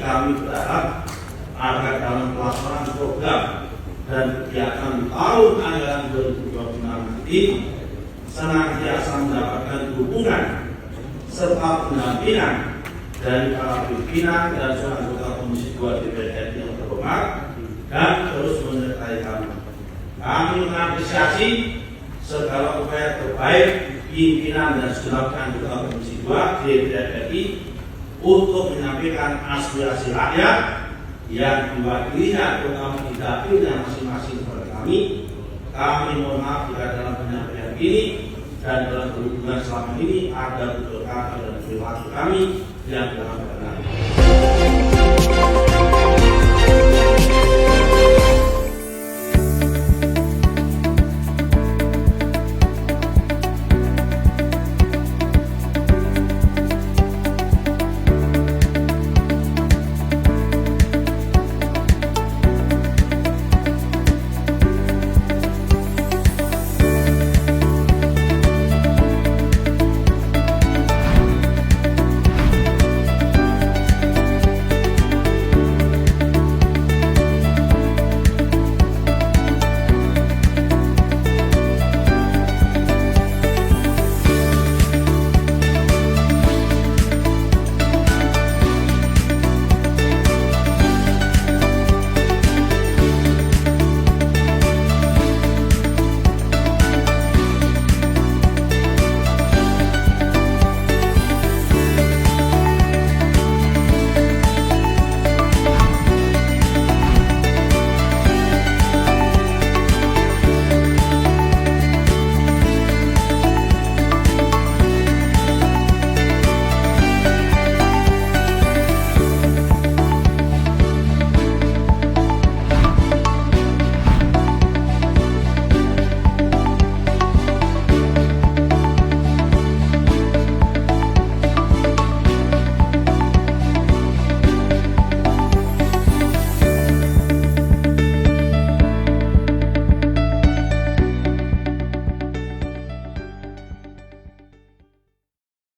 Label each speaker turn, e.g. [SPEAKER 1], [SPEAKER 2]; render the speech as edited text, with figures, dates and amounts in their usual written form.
[SPEAKER 1] kami berharap agar dalam pelaksanaan program dan kegiatan tahun anggaran 2026 nanti senantiasa mendapatkan dukungan serta pendampingan dari para pimpinan dan seluruh anggota Komisi 2 DPR RI yang terhormat dan terus menyertai kami. Kami mengapresiasi segala upaya terbaik pimpinan dan segenap anggota Komisi 2 DPR RI untuk menyampaikan aspirasi rakyat yang diwakilinya terutama di dapilnya masing-masing kepada kami. Kami mohon maaf jika dalam penyampaian ini dan dalam berhubungan selama ini ada beberapa kata dan perilaku kami yang dalam